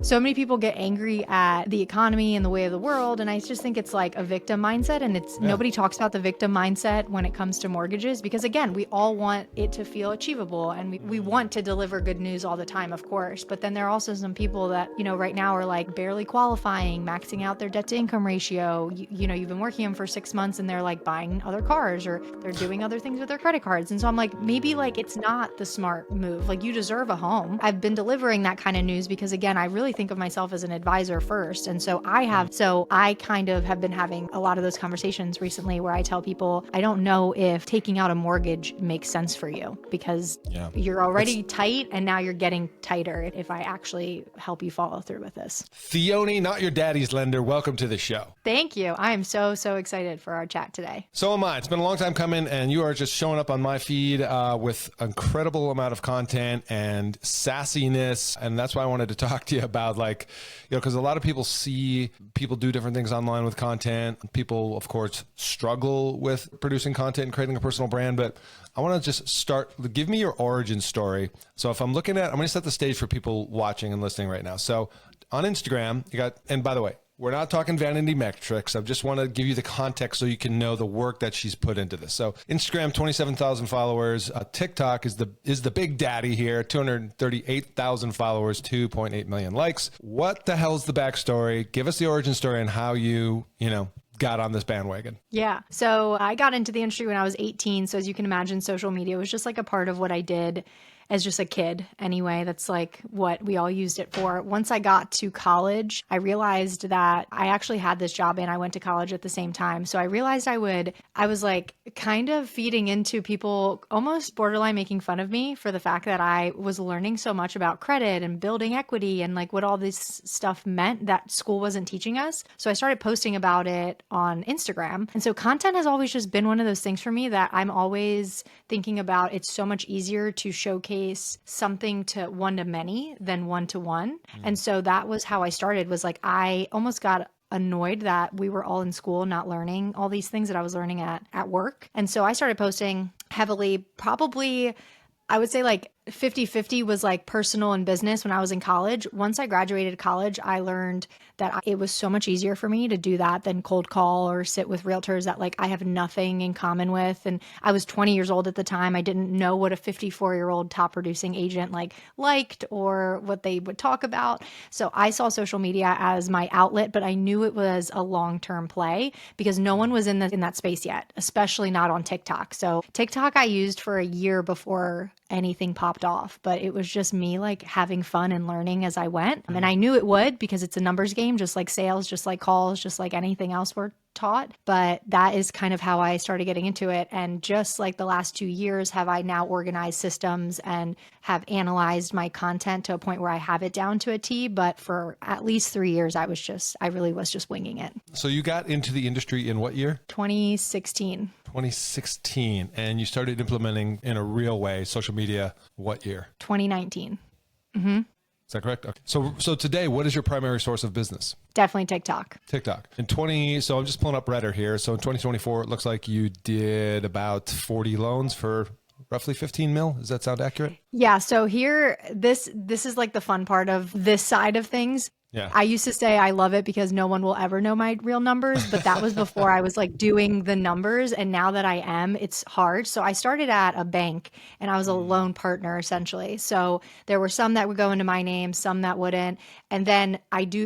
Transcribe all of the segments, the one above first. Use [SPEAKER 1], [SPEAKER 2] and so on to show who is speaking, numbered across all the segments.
[SPEAKER 1] So many people get angry at the economy and the way of the world. And I just think it's like a victim mindset. And nobody talks about the victim mindset when it comes to mortgages, because again, we all want it to feel achievable and we want to deliver good news all the time, of course. But then there are also some people that, right now are like barely qualifying, maxing out their debt to income ratio. You've been working them for 6 months and they're like buying other cars or they're doing other things with their credit cards. And so I'm like, maybe like it's not the smart move. Like you deserve a home. I've been delivering that kind of news because again, I really think of myself as an advisor first. And so I kind of have been having a lot of those conversations recently where I tell people, I don't know if taking out a mortgage makes sense for you because you're already tight and now you're getting tighter if I actually help you follow through with this.
[SPEAKER 2] Theoni, not your daddy's lender. Welcome to the show.
[SPEAKER 1] Thank you. I am so excited for our chat today.
[SPEAKER 2] So am I. It's been a long time coming and you are just showing up on my feed with incredible amount of content and sassiness. And that's why I wanted to talk to you about because a lot of people see people do different things online with content. People, of course, struggle with producing content and creating a personal brand, but I want to just give me your origin story. So if I'm going to set the stage for people watching and listening right now. So on Instagram, and by the way, we're not talking vanity metrics. I just want to give you the context so you can know the work that she's put into this. So Instagram, 27,000 followers. TikTok is the big daddy here, 238,000 followers, 2.8 million likes. What the hell's the backstory? Give us the origin story and how you got on this bandwagon.
[SPEAKER 1] Yeah. So I got into the industry when I was 18. So as you can imagine, social media was just like a part of what I did as just a kid anyway. That's like what we all used it for. Once I got to college, I realized that I actually had this job and I went to college at the same time. So I realized I was like kind of feeding into people almost borderline making fun of me for the fact that I was learning so much about credit and building equity and like what all this stuff meant that school wasn't teaching us. So I started posting about it on Instagram. And so content has always just been one of those things for me that I'm always thinking about. It's so much easier to showcase something to one to many than one to one. And so that was how I started, was like, I almost got annoyed that we were all in school not learning all these things that I was learning at work. And so I started posting heavily, probably I would say like 50-50 was like personal and business when I was in college. Once I graduated college, I learned that it was so much easier for me to do that than cold call or sit with realtors that like I have nothing in common with. And I was 20 years old at the time. I didn't know what a 54-year-old top producing agent liked or what they would talk about. So I saw social media as my outlet, but I knew it was a long-term play because no one was in that space yet, especially not on TikTok. So TikTok I used for a year before anything popped off, but it was just me like having fun and learning as I went. And I knew it would because it's a numbers game, just like sales, just like calls, just like anything else we're taught. But that is kind of how I started getting into it. And just like the last 2 years have I now organized systems and have analyzed my content to a point where I have it down to a T. But for at least 3 years, I really was just winging it.
[SPEAKER 2] So you got into the industry in what year?
[SPEAKER 1] 2016.
[SPEAKER 2] 2016. And you started implementing in a real way social media what year?
[SPEAKER 1] 2019. Mm-hmm.
[SPEAKER 2] Is that correct? Okay. So today, what is your primary source of business?
[SPEAKER 1] Definitely TikTok.
[SPEAKER 2] So I'm just pulling up Redder here. So in 2024, it looks like you did about 40 loans for roughly 15 mil. Does that sound accurate?
[SPEAKER 1] Yeah. So here, this is like the fun part of this side of things.
[SPEAKER 2] Yeah.
[SPEAKER 1] I used to say I love it because no one will ever know my real numbers, but that was before I was like doing the numbers. And now that I am, it's hard. So I started at a bank and I was a loan partner essentially. So there were some that would go into my name, some that wouldn't. And then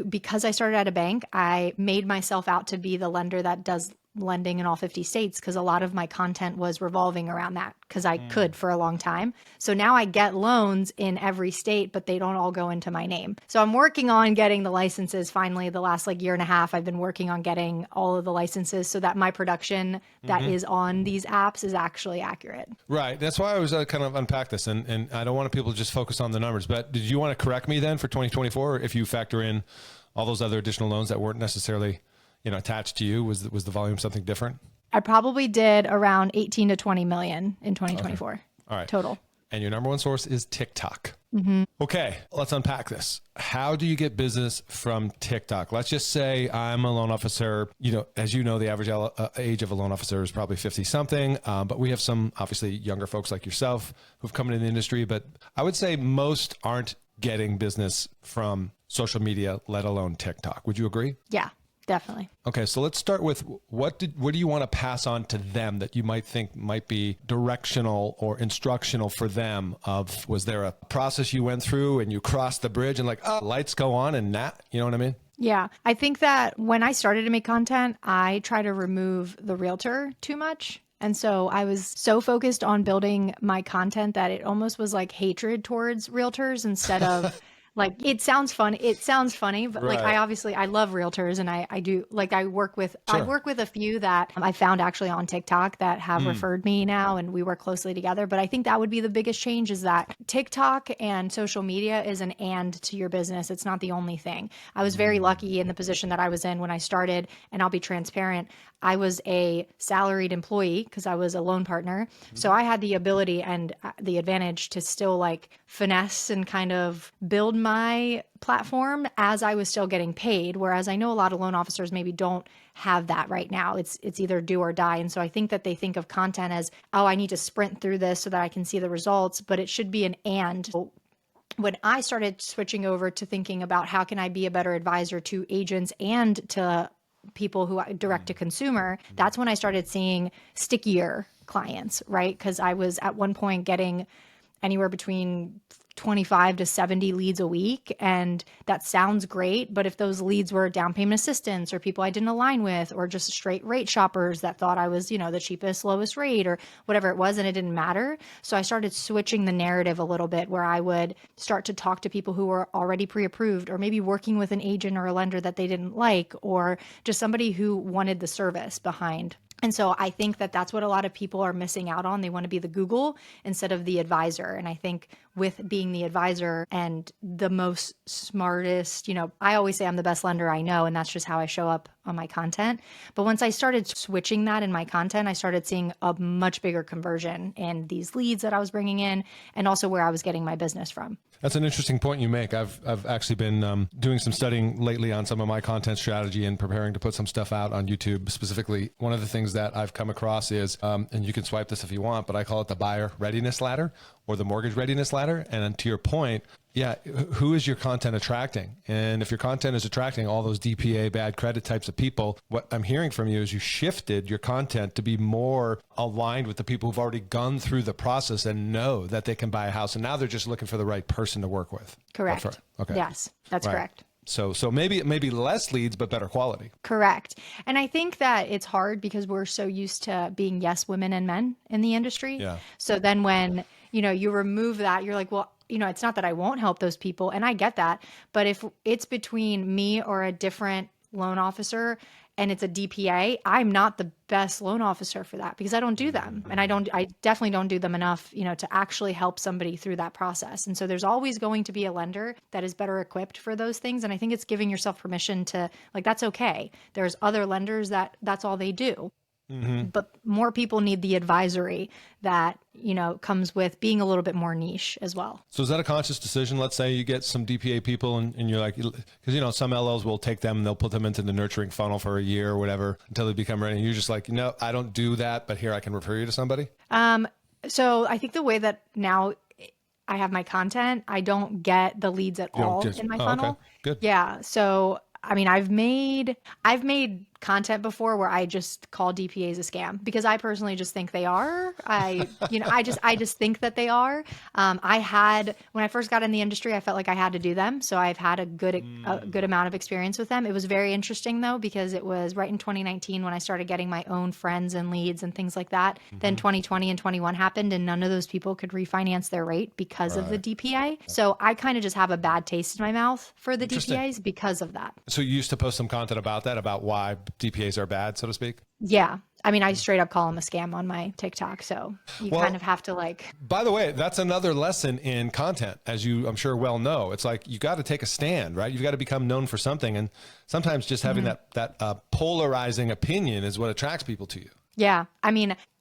[SPEAKER 1] because I started at a bank, I made myself out to be the lender that does lending in all 50 states because a lot of my content was revolving around that because I could for a long time. So now I get loans in every state, but they don't all go into my name. So I'm working on getting the licenses. Finally, the last year and a half, I've been working on getting all of the licenses so that my production that is on these apps is actually accurate.
[SPEAKER 2] Right. That's why I was kind of unpack this. And I don't want people to just focus on the numbers, but did you want to correct me then for 2024 if you factor in all those other additional loans that weren't necessarily attached to you? Was the volume something different?
[SPEAKER 1] I probably did around 18 to 20 million in 2024. Okay.
[SPEAKER 2] All right.
[SPEAKER 1] Total.
[SPEAKER 2] And your number one source is TikTok.
[SPEAKER 1] Mm-hmm.
[SPEAKER 2] Okay, let's unpack this. How do you get business from TikTok? Let's just say I'm a loan officer. As you know, the average age of a loan officer is probably 50 something. But we have some obviously younger folks like yourself who've come into the industry. But I would say most aren't getting business from social media, let alone TikTok. Would you agree?
[SPEAKER 1] Yeah, definitely.
[SPEAKER 2] Okay, so let's start with what do you want to pass on to them that you might think might be directional or instructional for them? Was there a process you went through and you crossed the bridge and like, oh, lights go on and that, you know what I mean?
[SPEAKER 1] Yeah, I think that when I started to make content, I try to remove the realtor too much. And so I was so focused on building my content that it almost was like hatred towards realtors instead of like, it sounds fun. It sounds funny, but like,
[SPEAKER 2] Right.
[SPEAKER 1] I love realtors and I do like, I work with
[SPEAKER 2] Sure.
[SPEAKER 1] a few that I found actually on TikTok that have referred me now and we work closely together. But I think that would be the biggest change is that TikTok and social media is an and to your business. It's not the only thing. I was very lucky in the position that I was in when I started, and I'll be transparent. I was a salaried employee because I was a loan partner. So I had the ability and the advantage to still like finesse and kind of build my platform as I was still getting paid. Whereas I know a lot of loan officers maybe don't have that right now. It's either do or die. And so I think that they think of content as, oh, I need to sprint through this so that I can see the results, but it should be an and. When I started switching over to thinking about how can I be a better advisor to agents and to people who direct to consumer, that's when I started seeing stickier clients, right? Because I was at one point getting anywhere between 25 to 70 leads a week. And that sounds great. But if those leads were down payment assistance or people I didn't align with, or just straight rate shoppers that thought I was, the cheapest, lowest rate or whatever it was, and it didn't matter. So I started switching the narrative a little bit where I would start to talk to people who were already pre-approved or maybe working with an agent or a lender that they didn't like, or just somebody who wanted the service behind. And so I think that that's what a lot of people are missing out on. They want to be the Google instead of the advisor. And I think with being the advisor and the most smartest, I always say I'm the best lender I know, and that's just how I show up on my content. But once I started switching that in my content, I started seeing a much bigger conversion in these leads that I was bringing in and also where I was getting my business from.
[SPEAKER 2] That's an interesting point you make. I've actually been doing some studying lately on some of my content strategy and preparing to put some stuff out on YouTube. Specifically, one of the things that I've come across is, and you can swipe this if you want, but I call it the buyer readiness ladder or the mortgage readiness ladder. And to your point, yeah, who is your content attracting? And if your content is attracting all those DPA, bad credit types of people, what I'm hearing from you is you shifted your content to be more aligned with the people who've already gone through the process and know that they can buy a house. And now they're just looking for the right person to work with.
[SPEAKER 1] Correct.
[SPEAKER 2] Okay.
[SPEAKER 1] Yes, that's
[SPEAKER 2] Right.
[SPEAKER 1] correct.
[SPEAKER 2] So maybe less leads, but better quality.
[SPEAKER 1] Correct. And I think that it's hard because we're so used to being yes women and men in the industry.
[SPEAKER 2] Yeah.
[SPEAKER 1] So then when, you remove that, you're like, well, it's not that I won't help those people. And I get that. But if it's between me or a different loan officer and it's a DPA, I'm not the best loan officer for that because I don't do them. And I definitely don't do them enough, to actually help somebody through that process. And so there's always going to be a lender that is better equipped for those things. And I think it's giving yourself permission to that's okay. There's other lenders that's all they do. Mm-hmm. But more people need the advisory that, comes with being a little bit more niche as well.
[SPEAKER 2] So is that a conscious decision? Let's say you get some DPA people and you're like, because, some LLs will take them and they'll put them into the nurturing funnel for a year or whatever until they become ready. And you're just like, no, I don't do that, but here I can refer you to somebody.
[SPEAKER 1] So I think the way that now I have my content, I don't get the leads at all in my funnel.
[SPEAKER 2] Okay. Good.
[SPEAKER 1] Yeah. So, I've made content before where I just call DPAs a scam because I personally just think they are. I just think that they are. When I first got in the industry, I felt like I had to do them. So I've had a good amount of experience with them. It was very interesting though, because it was right in 2019 when I started getting my own friends and leads and things like that. Mm-hmm. Then 2020 and 21 happened and none of those people could refinance their rate because of the DPA. So I kind of just have a bad taste in my mouth for the DPAs because of that.
[SPEAKER 2] So you used to post some content about that, about why DPAs are bad, so to speak?
[SPEAKER 1] Yeah. I straight up call them a scam on my TikTok. So you kind of have to
[SPEAKER 2] By the way, that's another lesson in content, as you, I'm sure, well know. It's like, you got to take a stand, right? You've got to become known for something. And sometimes just having that polarizing opinion is what attracts people to you.
[SPEAKER 1] Yeah.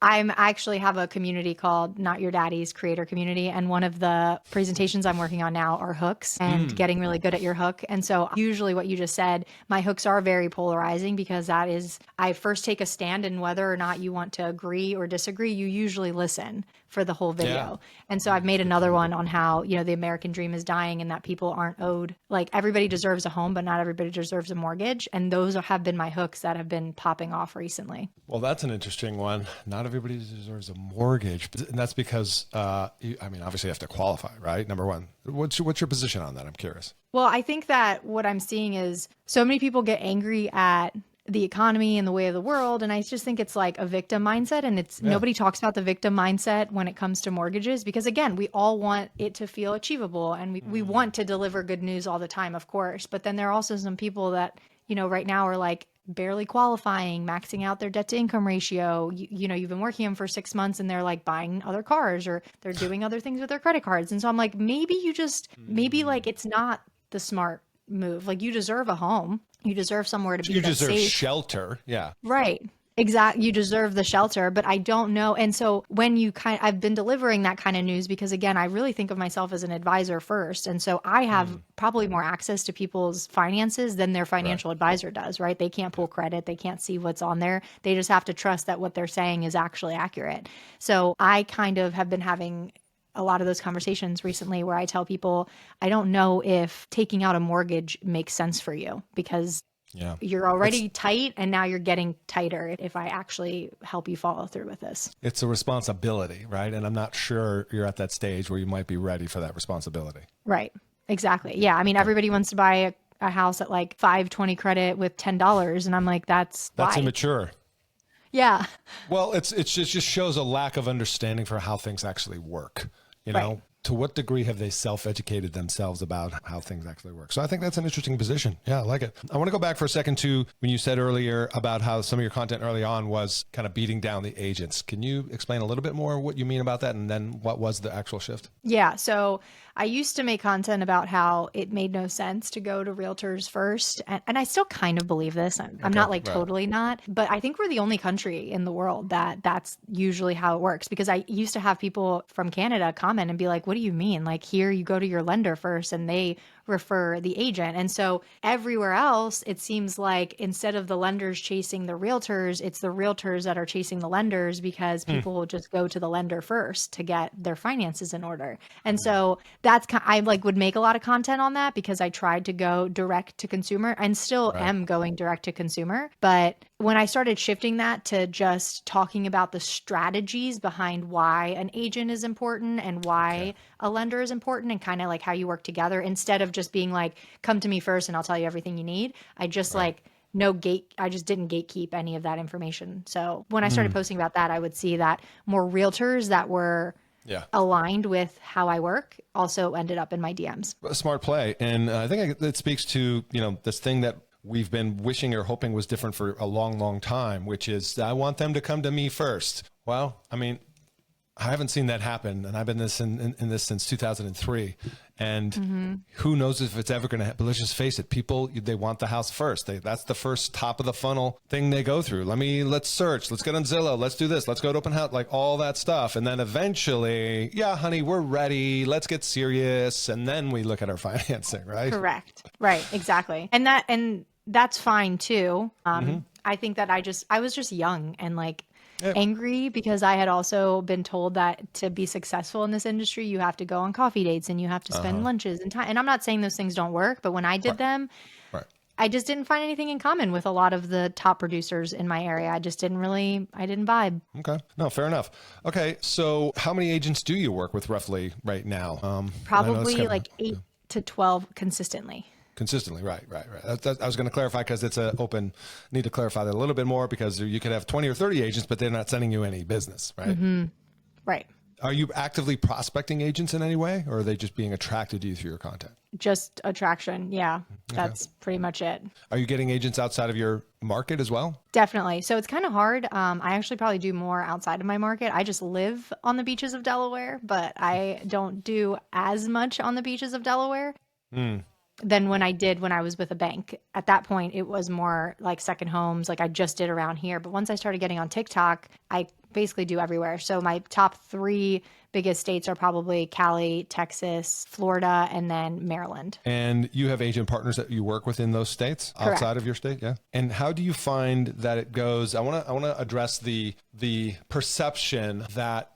[SPEAKER 1] I actually have a community called Not Your Daddy's Creator Community. And one of the presentations I'm working on now are hooks and getting really good at your hook. And so usually what you just said, my hooks are very polarizing because that is, I first take a stand in whether or not you want to agree or disagree. You usually listen for the whole video.
[SPEAKER 2] Yeah.
[SPEAKER 1] And so I've made another one on how, the American dream is dying and that people aren't owed, like everybody deserves a home, but not everybody deserves a mortgage. And those have been my hooks that have been popping off recently.
[SPEAKER 2] Well, that's an interesting one. Not everybody deserves a mortgage. And that's because, obviously you have to qualify, right? Number one, what's your position on that? I'm curious.
[SPEAKER 1] Well, I think that what I'm seeing is so many people get angry at the economy and the way of the world. And I just think it's like a victim mindset. And nobody talks about the victim mindset when it comes to mortgages, because again, we all want it to feel achievable and we want to deliver good news all the time, of course. But then there are also some people that, right now are like barely qualifying, maxing out their debt to income ratio. You've been working them for 6 months and they're like buying other cars or they're doing other things with their credit cards. And so I'm like, maybe like it's not the smart move. Like you deserve a home. You deserve somewhere to be.
[SPEAKER 2] You deserve
[SPEAKER 1] safe.
[SPEAKER 2] Shelter. Yeah.
[SPEAKER 1] Right. Exactly. You deserve the shelter, but I don't know. And so when I've been delivering that kind of news because again, I really think of myself as an advisor first. And so I have probably more access to people's finances than their financial advisor does, right? They can't pull credit. They can't see what's on there. They just have to trust that what they're saying is actually accurate. So I kind of have been having a lot of those conversations recently where I tell people, I don't know if taking out a mortgage makes sense for you because you're already tight and now you're getting tighter if I actually help you follow through with this.
[SPEAKER 2] It's a responsibility, right? And I'm not sure you're at that stage where you might be ready for that responsibility.
[SPEAKER 1] Right. Exactly. Yeah. I mean, everybody wants to buy a house at like 520 credit with $10. And I'm like, that's
[SPEAKER 2] immature.
[SPEAKER 1] Yeah.
[SPEAKER 2] Well, it just shows a lack of understanding for how things actually work.
[SPEAKER 1] Right.
[SPEAKER 2] To what degree have they self-educated themselves about how things actually work? So I think that's an interesting position. Yeah, I like it. I want to go back for a second to when you said earlier about how some of your content early on was kind of beating down the agents. Can you explain a little bit more what you mean about that and then what was the actual shift?
[SPEAKER 1] Yeah. So I used to make content about how it made no sense to go to realtors first. And I still kind of believe this. I'm not like totally not, but I think we're the only country in the world that's usually how it works, because I used to have people from Canada comment and be like, what do you mean? Like here you go to your lender first and they refer the agent. And so everywhere else, it seems like instead of the lenders chasing the realtors, it's the realtors that are chasing the lenders because people will just go to the lender first to get their finances in order. And so that's I would make a lot of content on that because I tried to go direct to consumer and still am going direct to consumer. But when I started shifting that to just talking about the strategies behind why an agent is important and why a lender is important and kind of like how you work together, instead of just being like, come to me first and I'll tell you everything you need. I just I just didn't gatekeep any of that information. So when I started posting about that, I would see that more realtors that were aligned with how I work also ended up in my DMs.
[SPEAKER 2] A smart play. And I think it speaks to, this thing that we've been wishing or hoping was different for a long, long time, which is I want them to come to me first. Well, I mean, I haven't seen that happen. And I've been in this since 2003. And who knows if it's ever going to happen. But let's just face it. People, they want the house first. That's the first top of the funnel thing they go through. Let's search. Let's get on Zillow. Let's do this. Let's go to open house, like all that stuff. And then eventually, yeah, honey, we're ready. Let's get serious. And then we look at our financing, right?
[SPEAKER 1] Correct. Right. Exactly. And that's fine too. I think that I was just young and angry because I had also been told that to be successful in this industry, you have to go on coffee dates and you have to spend lunches and time. And I'm not saying those things don't work, but when I did them, I just didn't find anything in common with a lot of the top producers in my area. I didn't vibe.
[SPEAKER 2] Okay. No, fair enough. Okay. So how many agents do you work with roughly right now?
[SPEAKER 1] Probably 8 to 12 consistently.
[SPEAKER 2] Consistently, right. I was going to clarify because it's need to clarify that a little bit more because you could have 20 or 30 agents, but they're not sending you any business, right?
[SPEAKER 1] Right.
[SPEAKER 2] Are you actively prospecting agents in any way, or are they just being attracted to you through your content?
[SPEAKER 1] Just attraction. Yeah. That's pretty much it.
[SPEAKER 2] Are you getting agents outside of your market as well?
[SPEAKER 1] Definitely. So it's kind of hard. I actually probably do more outside of my market. I just live on the beaches of Delaware, but I don't do as much on the beaches of Delaware. than when I was with a bank. At that point, it was more like second homes, like I just did around here. But once I started getting on TikTok, I basically do everywhere. So my top 3 biggest states are probably Cali, Texas, Florida, and then Maryland.
[SPEAKER 2] And you have agent partners that you work with in those states outside of your state? Yeah. And how do you find that it goes? I want to address the perception that,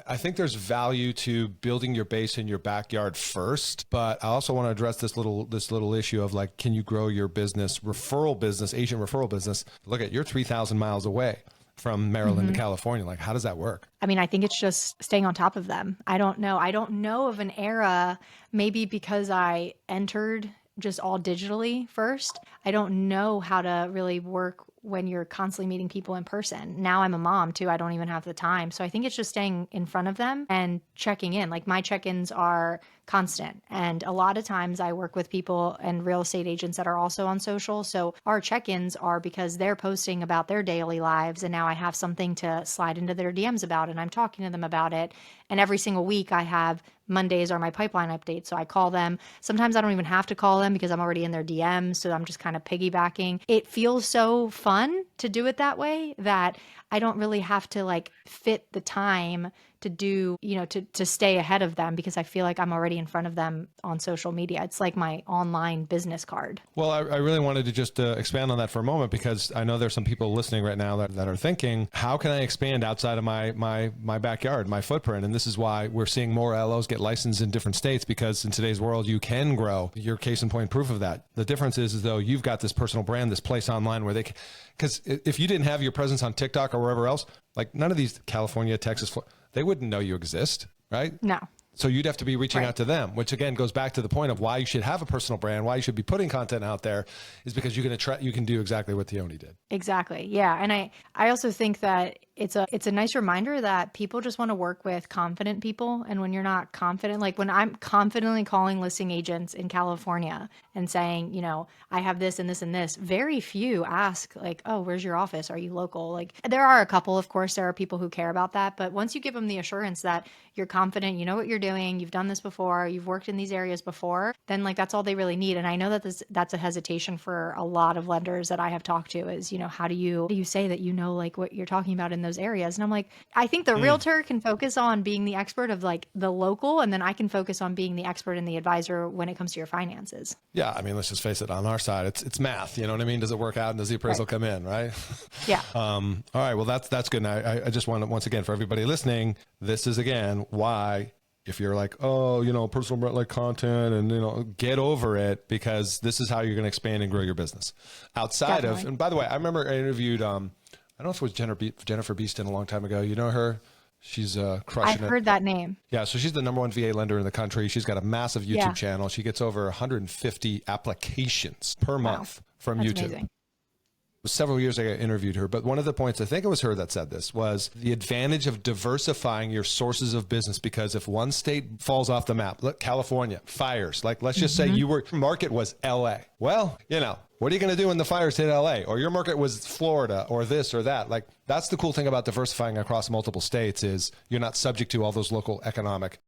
[SPEAKER 2] I think there's value to building your base in your backyard first, but I also want to address this little issue of like, can you grow your business, agent referral business? Look at, you're 3,000 miles away from Maryland to California. Like, how does that work?
[SPEAKER 1] I mean, I think it's just staying on top of them. I don't know. I don't know of an era, maybe because I entered just all digitally first. I don't know how to really work when you're constantly meeting people in person. Now I'm a mom too. I don't even have the time. So I think it's just staying in front of them and checking in. Like my check-ins are constant. And a lot of times I work with people and real estate agents that are also on social. So our check-ins are because they're posting about their daily lives. And now I have something to slide into their DMs about, and I'm talking to them about it. And every single week I have Mondays are my pipeline updates. So I call them. Sometimes I don't even have to call them because I'm already in their DMs. So I'm just kind of piggybacking. It feels so fun to do it that way that I don't really have to like fit the time to do, to stay ahead of them because I feel like I'm already in front of them on social media. It's like my online business card.
[SPEAKER 2] Well, I really wanted to just expand on that for a moment because I know there's some people listening right now that are thinking, how can I expand outside of my backyard, my footprint? And this is why we're seeing more LOs get licensed in different states, because in today's world, you can grow. You're case in point proof of that. The difference is though you've got this personal brand, this place online where because if you didn't have your presence on TikTok or wherever else, like none of these California, Texas, they wouldn't know you exist, right?
[SPEAKER 1] No.
[SPEAKER 2] So you'd have to be reaching out to them, which again goes back to the point of why you should have a personal brand, why you should be putting content out there, is because you can do exactly what Theoni did.
[SPEAKER 1] Exactly. Yeah. And I also think that it's a nice reminder that people just want to work with confident people. And when you're not confident, like when I'm confidently calling listing agents in California and saying, I have this and this and this, very few ask like, oh, where's your office? Are you local? Like there are a couple, of course, there are people who care about that. But once you give them the assurance that you're confident, you know what you're doing, you've done this before, you've worked in these areas before, then like that's all they really need. And I know that that's a hesitation for a lot of lenders that I have talked to is, how do you say that like what you're talking about in those areas? And I'm like, I think the realtor can focus on being the expert of like the local, and then I can focus on being the expert and the advisor when it comes to your finances.
[SPEAKER 2] Yeah. I mean, let's just face it, on our side, it's math, you know what I mean? Does it work out and does the appraisal come in, right?
[SPEAKER 1] Yeah.
[SPEAKER 2] All right. Well, that's good. And I just want to, once again, for everybody listening, this is again, why, if you're like, oh, personal brand like content and, get over it, because this is how you're going to expand and grow your business outside of, and by the way, I remember I interviewed, I don't know if it was Jennifer Beeston a long time ago. You know her? She's crushing it.
[SPEAKER 1] I've heard that name.
[SPEAKER 2] Yeah. So she's the #1 VA lender in the country. She's got a massive YouTube channel. She gets over 150 applications per month from
[SPEAKER 1] That's
[SPEAKER 2] YouTube.
[SPEAKER 1] Amazing.
[SPEAKER 2] Several years ago, I interviewed her, but one of the points, I think it was her that said this, was the advantage of diversifying your sources of business. Because if one state falls off the map, look, California, fires, like let's just say your market was LA. Well, what are you going to do when the fires hit LA? Or your market was Florida or this or that? Like that's the cool thing about diversifying across multiple states, is you're not subject to all those local economic.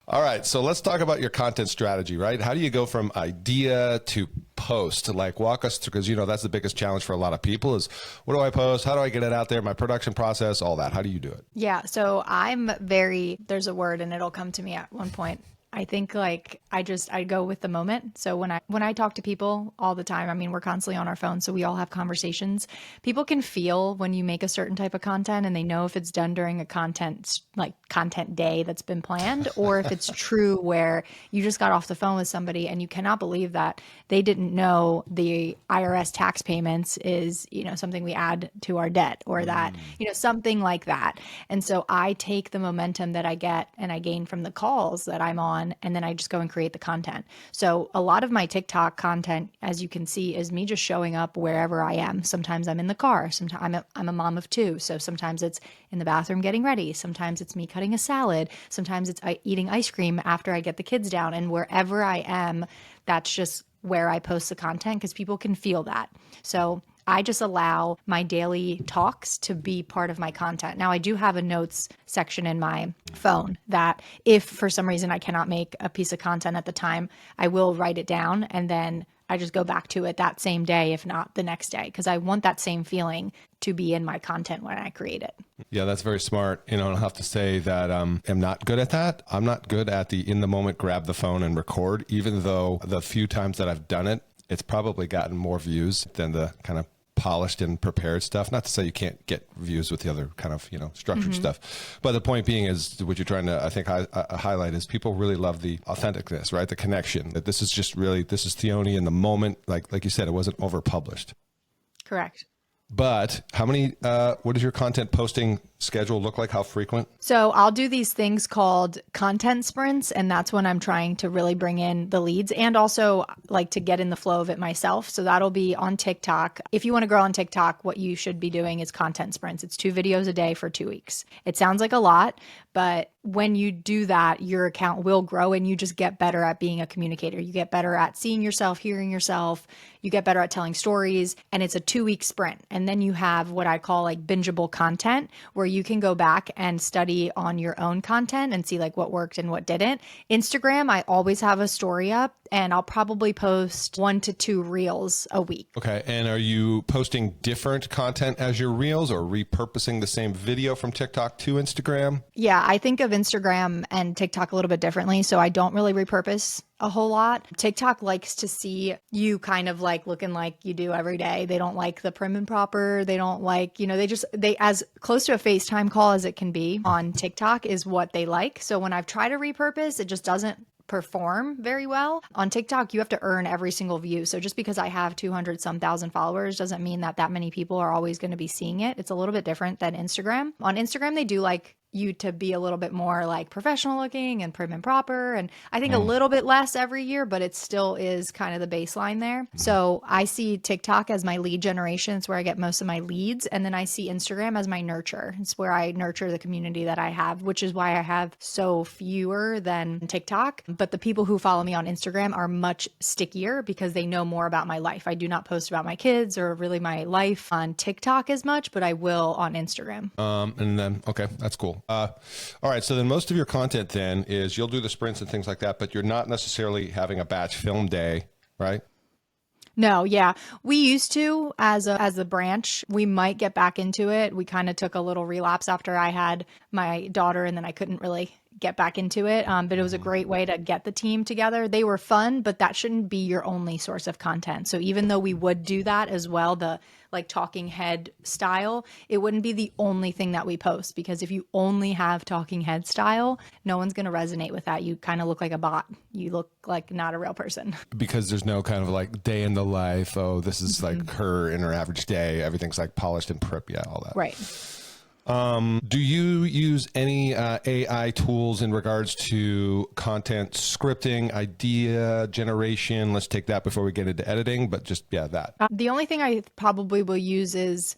[SPEAKER 2] All right, so let's talk about your content strategy, right? How do you go from idea to post? Like walk us through, because that's the biggest challenge for a lot of people is, what do I post? How do I get it out there? My production process, all that. How do you do it?
[SPEAKER 1] Yeah, so there's a word and it'll come to me at one point. I think like I go with the moment. So when I talk to people all the time, I mean, we're constantly on our phones, so we all have conversations. People can feel when you make a certain type of content, and they know if it's done during a content day that's been planned, or if it's true where you just got off the phone with somebody and you cannot believe that they didn't know the IRS tax payments is, something we add to our debt, or that, something like that. And so I take the momentum that I get and I gain from the calls that I'm on, and then I just go and create the content. So a lot of my TikTok content, as you can see, is me just showing up wherever I am. Sometimes I'm in the car. Sometimes I'm a mom of 2. So sometimes it's in the bathroom getting ready. Sometimes it's me cutting a salad. Sometimes it's eating ice cream after I get the kids down. And wherever I am, that's just where I post the content, because people can feel that. So I just allow my daily talks to be part of my content. Now, I do have a notes section in my phone that if for some reason I cannot make a piece of content at the time, I will write it down and then I just go back to it that same day, if not the next day, because I want that same feeling to be in my content when I create it.
[SPEAKER 2] Yeah, that's very smart. And I'll have to say that I'm not good at that. I'm not good at the in the moment, grab the phone and record, even though the few times that I've done it, it's probably gotten more views than the kind of polished and prepared stuff. Not to say you can't get views with the other kind of, structured stuff. But the point being is what you're trying to, I think, highlight is people really love the authenticness, right? The connection. That this is Theoni in the moment. Like you said, it wasn't over-published.
[SPEAKER 1] Correct.
[SPEAKER 2] But how many, what does your content posting schedule look like? How frequent?
[SPEAKER 1] So I'll do these things called content sprints, and that's when I'm trying to really bring in the leads and also like to get in the flow of it myself. So that'll be on TikTok. If you want to grow on TikTok, what you should be doing is content sprints. It's 2 videos a day for 2 weeks. It sounds like a lot, but when you do that, your account will grow and you just get better at being a communicator. You get better at seeing yourself, hearing yourself. You get better at telling stories, and it's a 2-week sprint. And then you have what I call like bingeable content, where you can go back and study on your own content and see like what worked and what didn't. Instagram, I always have a story up, and I'll probably post 1 to 2 reels a week.
[SPEAKER 2] Okay. And are you posting different content as your reels or repurposing the same video from TikTok to Instagram?
[SPEAKER 1] Yeah, I think of Instagram and TikTok a little bit differently. So I don't really repurpose a whole lot. TikTok likes to see you kind of like looking like you do every day. They don't like the prim and proper. They don't like, they as close to a FaceTime call as it can be on TikTok is what they like. So when I've tried to repurpose, it just doesn't perform very well. On TikTok, you have to earn every single view. So just because I have 200 some thousand followers doesn't mean that many people are always going to be seeing it. It's a little bit different than Instagram. On Instagram, they do like you to be a little bit more like professional looking and prim and proper. And I think a little bit less every year, but it still is kind of the baseline there. So I see TikTok as my lead generation. It's where I get most of my leads. And then I see Instagram as my nurture. It's where I nurture the community that I have, which is why I have so fewer than TikTok. But the people who follow me on Instagram are much stickier because they know more about my life. I do not post about my kids or really my life on TikTok as much, but I will on Instagram.
[SPEAKER 2] And then, okay, that's cool. All right. So then most of your content then is you'll do the sprints and things like that, but you're not necessarily having a batch film day, right?
[SPEAKER 1] No, yeah. We used to as a branch. We might get back into it. We kind of took a little relapse after I had my daughter, and then I couldn't really get back into it. But it was a great way to get the team together. They were fun, but that shouldn't be your only source of content. So even though we would do that as well, the like talking head style, it wouldn't be the only thing that we post, because if you only have talking head style, no one's going to resonate with that. You kind of look like a bot. You look like not a real person.
[SPEAKER 2] Because there's no kind of like day in the life. Oh, this is like her in her average day. Everything's like polished and prep. Yeah, all that.
[SPEAKER 1] Right.
[SPEAKER 2] Do you use any AI tools in regards to content scripting, idea generation? Let's take that before we get into editing, but just, that.
[SPEAKER 1] The only thing I probably will use is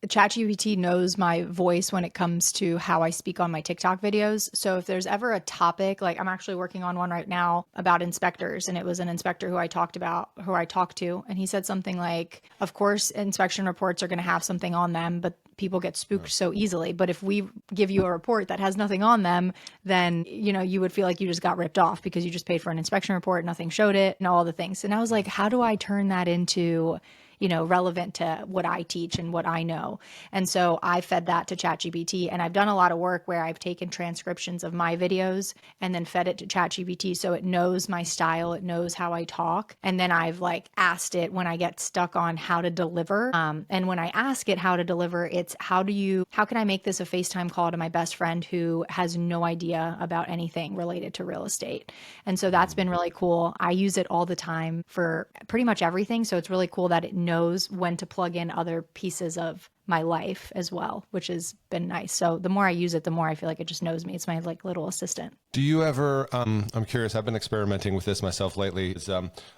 [SPEAKER 1] ChatGPT knows my voice when it comes to how I speak on my TikTok videos. So if there's ever a topic, like I'm actually working on one right now about inspectors, and it was an inspector who I talked to, and he said something like, of course, inspection reports are going to have something on them, but people get spooked so easily. But if we give you a report that has nothing on them, then, you would feel like you just got ripped off because you just paid for an inspection report, nothing showed it, and all the things. And I was like, how do I turn that into relevant to what I teach and what I know? And so I fed that to ChatGPT, and I've done a lot of work where I've taken transcriptions of my videos and then fed it to ChatGPT. So it knows my style, it knows how I talk. And then I've like asked it when I get stuck on how to deliver. And when I ask it how to deliver, it's how can I make this a FaceTime call to my best friend who has no idea about anything related to real estate? And so that's been really cool. I use it all the time for pretty much everything. So it's really cool that it knows when to plug in other pieces of my life as well, which has been nice. So the more I use it, the more I feel like it just knows me. It's my like little assistant.
[SPEAKER 2] Do you ever, I'm curious, I've been experimenting with this myself lately,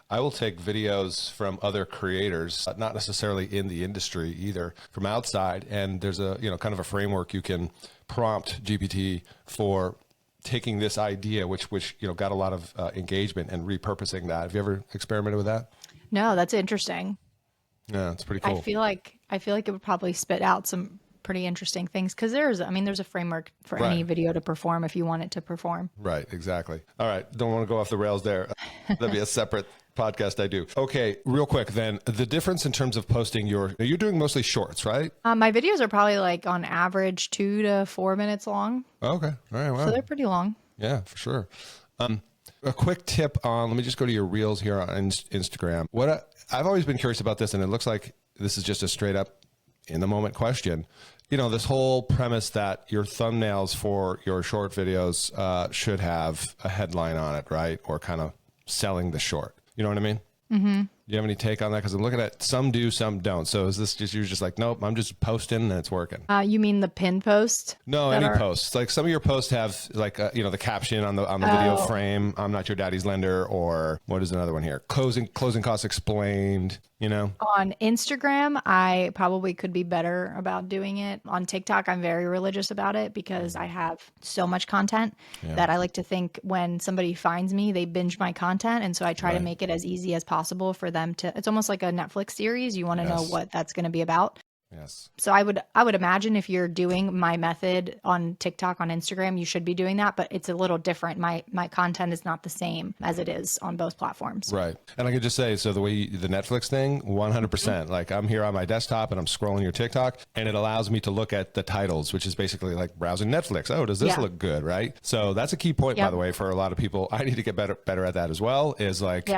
[SPEAKER 2] I will take videos from other creators, not necessarily in the industry either, from outside. And there's a, kind of a framework you can prompt GPT for taking this idea, which got a lot of engagement, and repurposing that. Have you ever experimented with that?
[SPEAKER 1] No, that's interesting.
[SPEAKER 2] Yeah, it's pretty cool.
[SPEAKER 1] I feel like it would probably spit out some pretty interesting things because there's a framework for
[SPEAKER 2] Right.
[SPEAKER 1] any video to perform if you want it to perform.
[SPEAKER 2] Right, exactly. All right, don't want to go off the rails there. That'd be a separate podcast I do. Okay, real quick then, the difference in terms of posting you're doing mostly shorts, right?
[SPEAKER 1] My videos are probably like on average 2 to 4 minutes long.
[SPEAKER 2] Okay, all right, wow.
[SPEAKER 1] So they're pretty long.
[SPEAKER 2] Yeah, for sure. A quick tip on, let me just go to your reels here on Instagram. I've always been curious about this, and it looks like this is just a straight up in the moment question. You know, this whole premise that your thumbnails for your short videos should have a headline on it, right? Or kind of selling the short. You know what I mean? Mm-hmm. Do you have any take on that? Because I'm looking at some do, some don't. So is this just, you're just like, nope, I'm just posting and it's working?
[SPEAKER 1] You mean the pin post?
[SPEAKER 2] No, any posts. Like some of your posts have like, the caption on the video frame, I'm not your daddy's lender, or what is another one here? Closing costs explained, you know?
[SPEAKER 1] On Instagram, I probably could be better about doing it. On TikTok, I'm very religious about it because I have so much content that I like to think when somebody finds me, they binge my content. And so I try to make it as easy as possible for them to, it's almost like a Netflix series. You want to know what that's going to be about.
[SPEAKER 2] Yes.
[SPEAKER 1] So I would imagine if you're doing my method on TikTok, on Instagram, you should be doing that, but it's a little different. My content is not the same as it is on both platforms.
[SPEAKER 2] Right. And I could just say, so the Netflix thing, 100%, like I'm here on my desktop and I'm scrolling your TikTok and it allows me to look at the titles, which is basically like browsing Netflix. Oh, does this look good? Right. So that's a key point, by the way, for a lot of people. I need to get better at that as well, is like, you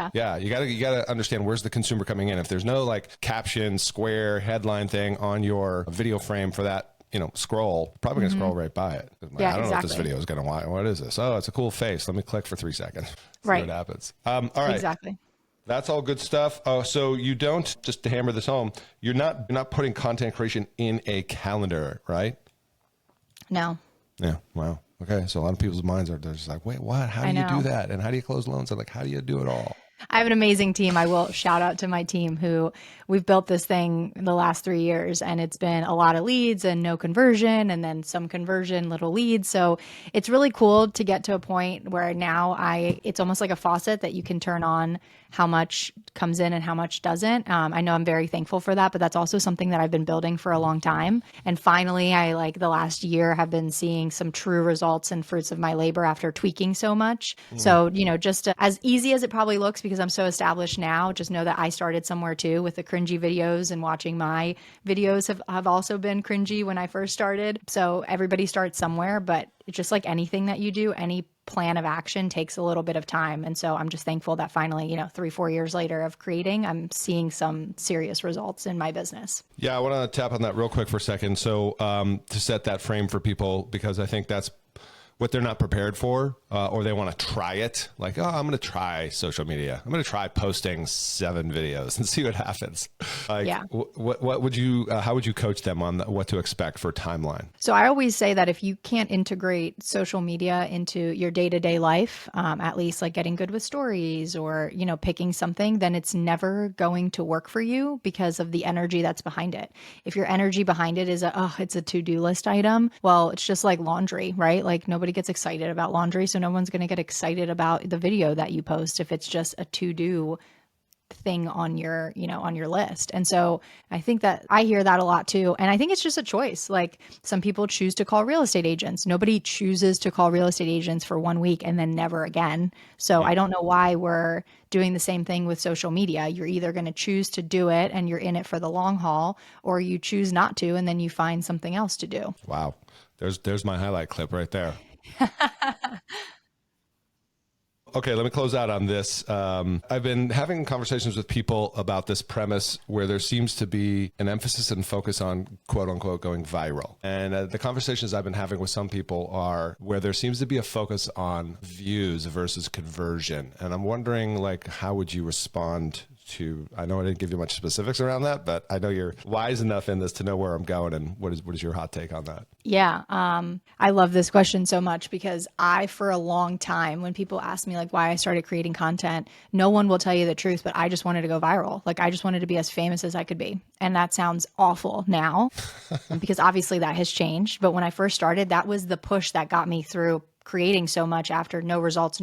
[SPEAKER 2] gotta understand where's the consumer coming in. If there's no like caption, square, headline thing on your video frame for that, scroll, probably gonna scroll right by it. Like, I don't know if this video is gonna watch. What is this? Oh, it's a cool face. Let me click for 3 seconds. See what happens. All right.
[SPEAKER 1] Exactly.
[SPEAKER 2] That's all good stuff. Oh, so you don't, just to hammer this home, you're not putting content creation in a calendar, right?
[SPEAKER 1] No.
[SPEAKER 2] Yeah. Wow. Okay. So a lot of people's minds they're just like, wait, what? How do you do that? And how do you close loans? And like, how do you do it all?
[SPEAKER 1] I have an amazing team. I will shout out to my team who we've built this thing in the last 3 years, and it's been a lot of leads and no conversion, and then some conversion, little leads. So it's really cool to get to a point where now it's almost like a faucet that you can turn on how much comes in and how much doesn't. I know I'm very thankful for that, but that's also something that I've been building for a long time. And finally, the last year have been seeing some true results and fruits of my labor after tweaking so much. So, just as easy as it probably looks, because I'm so established now, just know that I started somewhere too with the cringy videos, and watching my videos have also been cringy when I first started. So everybody starts somewhere, but it's just like anything that you do, any plan of action takes a little bit of time. And so I'm just thankful that finally, 3-4 years later of creating, I'm seeing some serious results in my business.
[SPEAKER 2] Yeah, I want to tap on that real quick for a second. So to set that frame for people, because I think that's what they're not prepared for, or they want to try it. Like, oh, I'm going to try social media. I'm going to try posting 7 videos and see what happens. Like, what would you, how would you coach them on what to expect for timeline?
[SPEAKER 1] So I always say that if you can't integrate social media into your day-to-day life, at least like getting good with stories or, picking something, then it's never going to work for you because of the energy that's behind it. If your energy behind it is it's a to-do list item, well, it's just like laundry, right? Like nobody gets excited about laundry, so no one's going to get excited about the video that you post if it's just a to-do thing on your, on your list. And so I think that I hear that a lot too. And I think it's just a choice. Like some people choose to call real estate agents. Nobody chooses to call real estate agents for 1 week and then never again. So I don't know why we're doing the same thing with social media. You're either going to choose to do it and you're in it for the long haul, or you choose not to and then you find something else to do.
[SPEAKER 2] Wow. There's my highlight clip right there. Okay, let me close out on this. I've been having conversations with people about this premise where there seems to be an emphasis and focus on quote unquote going viral. And the conversations I've been having with some people are where there seems to be a focus on views versus conversion. And I'm wondering, like, how would you respond to, I know I didn't give you much specifics around that, but I know you're wise enough in this to know where I'm going. And what is your hot take on that?
[SPEAKER 1] Yeah. I love this question so much because for a long time, when people ask me like why I started creating content, no one will tell you the truth, but I just wanted to go viral. Like I just wanted to be as famous as I could be. And that sounds awful now because obviously that has changed. But when I first started, that was the push that got me through creating so much after no results.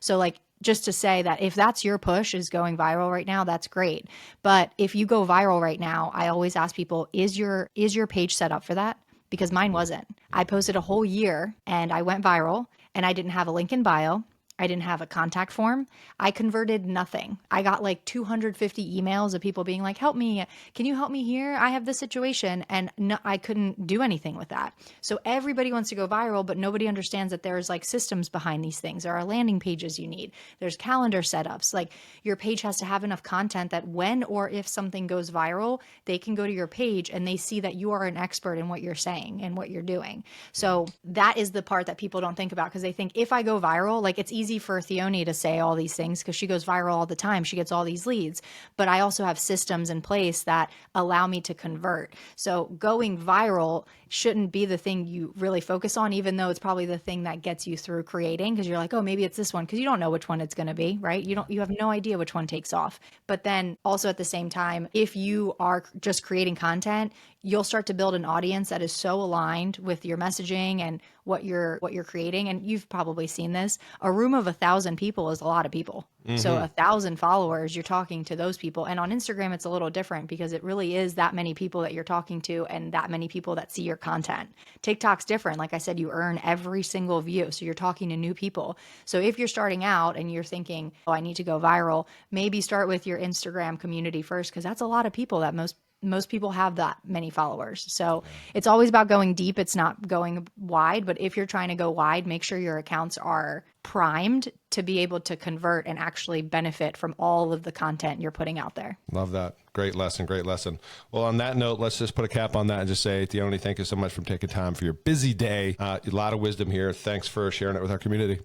[SPEAKER 1] So like, just to say that if that's your push is going viral right now, that's great. But if you go viral right now, I always ask people, is your page set up for that? Because mine wasn't. I posted a whole year and I went viral and I didn't have a link in bio. I didn't have a contact form. I converted nothing. I got like 250 emails of people being like, help me. Can you help me here? I have this situation. And no, I couldn't do anything with that. So everybody wants to go viral, but nobody understands that there's like systems behind these things. There are landing pages you need. There's calendar setups. Like your page has to have enough content that when or if something goes viral, they can go to your page and they see that you are an expert in what you're saying and what you're doing. So that is the part that people don't think about, because they think if I go viral, like it's easy for Theoni to say all these things because she goes viral all the time. She gets all these leads, but I also have systems in place that allow me to convert. So going viral shouldn't be the thing you really focus on, even though it's probably the thing that gets you through creating, because you're like, oh, maybe it's this one, because you don't know which one it's going to be, right? You have no idea which one takes off. But then also at the same time, if you are just creating content, you'll start to build an audience that is so aligned with your messaging and what you're creating. And you've probably seen this. A room of 1,000 people is a lot of people. Mm-hmm. So 1,000 followers, you're talking to those people. And on Instagram, it's a little different because it really is that many people that you're talking to and that many people that see your content. TikTok's different. Like I said, you earn every single view. So you're talking to new people. So if you're starting out and you're thinking, oh, I need to go viral, maybe start with your Instagram community first, because that's a lot of people that most people have that many followers. So it's always about going deep. It's not going wide. But if you're trying to go wide, make sure your accounts are primed to be able to convert and actually benefit from all of the content you're putting out there.
[SPEAKER 2] Love that. Great lesson. Great lesson. Well, on that note, let's just put a cap on that and just say, Theoni, thank you so much for taking time for your busy day. A lot of wisdom here. Thanks for sharing it with our community.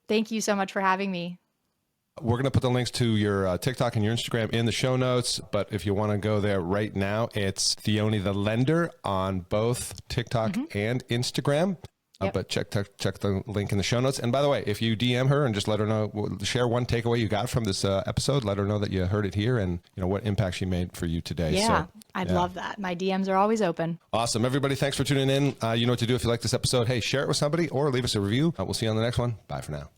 [SPEAKER 1] Thank you so much for having me.
[SPEAKER 2] We're going to put the links to your TikTok and your Instagram in the show notes. But if you want to go there right now, it's Theoni the Lender on both TikTok and Instagram. Yep. But check the link in the show notes. And by the way, if you DM her and just let her know, share one takeaway you got from this episode, let her know that you heard it here and what impact she made for you today.
[SPEAKER 1] Yeah, I'd love that. My DMs are always open.
[SPEAKER 2] Awesome. Everybody, thanks for tuning in. You know what to do if you like this episode. Hey, share it with somebody or leave us a review. We'll see you on the next one. Bye for now.